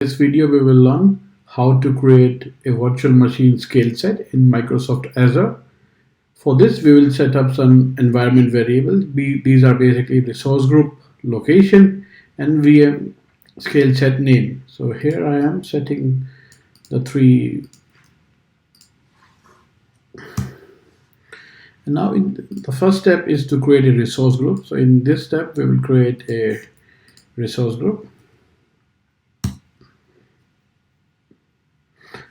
In this video, we will learn how to create a virtual machine scale set in Microsoft Azure. For this, we will set up some environment variables. These are basically resource group, location, and VM scale set name. So here I am setting the three. And now the first step is to create a resource group. So in this step, we will create a resource group.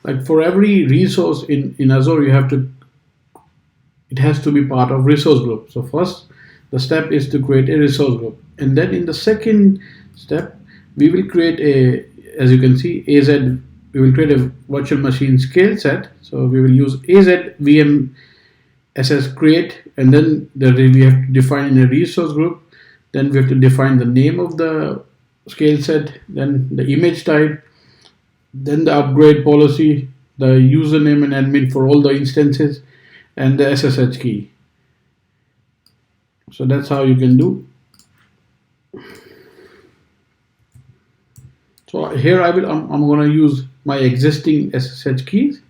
Like for every resource in Azure, it has to be part of resource group. So first, the step is to create a resource group. And then in the second step, we will create as you can see, we will create a virtual machine scale set. So we will use AZ VM SS create, and then we have to define in a resource group. Then we have to define the name of the scale set, then the image type, then the upgrade policy, the username and admin for all the instances, and the SSH key. So that's how you can do. So here I'm going to use my existing SSH keys.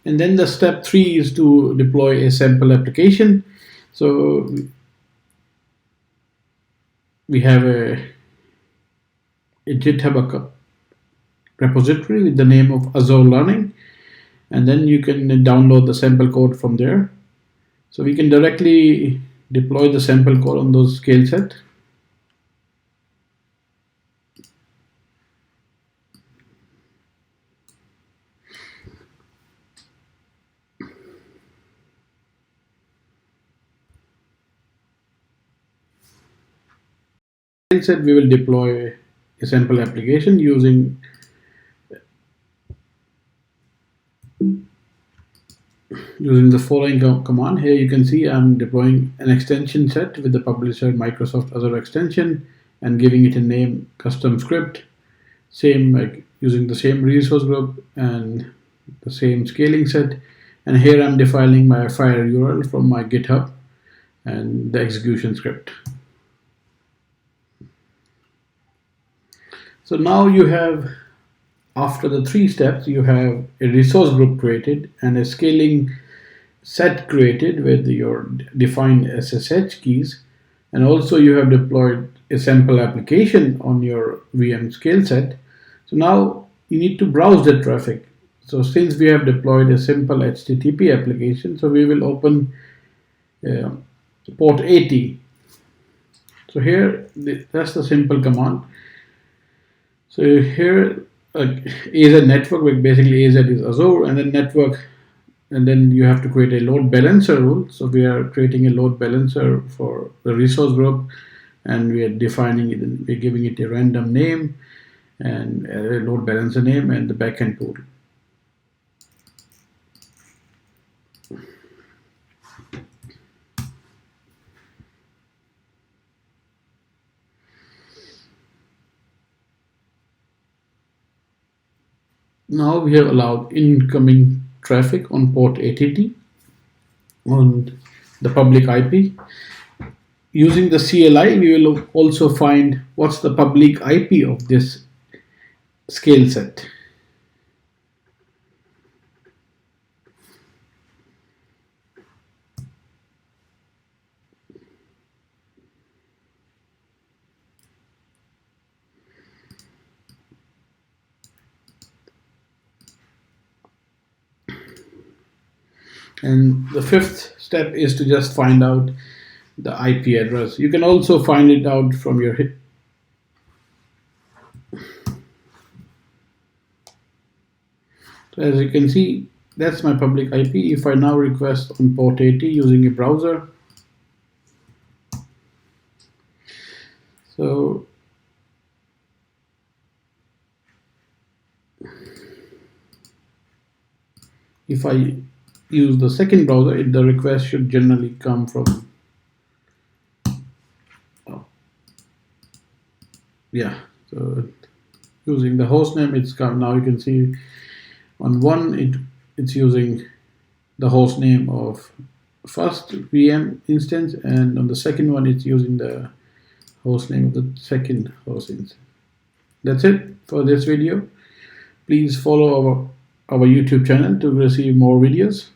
And then the step 3 is to deploy a sample application. So we have a GitHub repository with the name of Azure Learning, and then you can download the sample code from there. So we can directly deploy the sample code on those scale set. Said we will deploy a sample application using the following command. Here you can see I'm deploying an extension set with the publisher Microsoft Azure extension and giving it a name custom script, same like using the same resource group and the same scaling set. And here I'm defining my file URL from my GitHub and the execution script. So now you have, after the 3 steps, you have a resource group created and a scaling set created with your defined SSH keys, and also you have deployed a sample application on your VM scale set. So now you need to browse the traffic. So since we have deployed a simple HTTP application, so we will open port 80. So here, that's the simple command. So here, AZ network, basically AZ is Azure, and then network, and then you have to create a load balancer rule. So we are creating a load balancer for the resource group, and we are defining it, and we're giving it a random name and a load balancer name and the backend pool. Now we have allowed incoming traffic on port 80 on the public IP. Using the CLI, we will also find what's the public IP of this scale set. And the 5th step is to just find out the IP address. You can also find it out from your So as you can see, that's my public IP. If I now request on port 80 using a browser, so if I use the second browser, the request should generally come from yeah, so using the host name, it's come now. You can see on one it's using the host name of first VM instance, and on the second one it's using the host name of the second host instance. That's it for this video. Please follow our YouTube channel to receive more videos.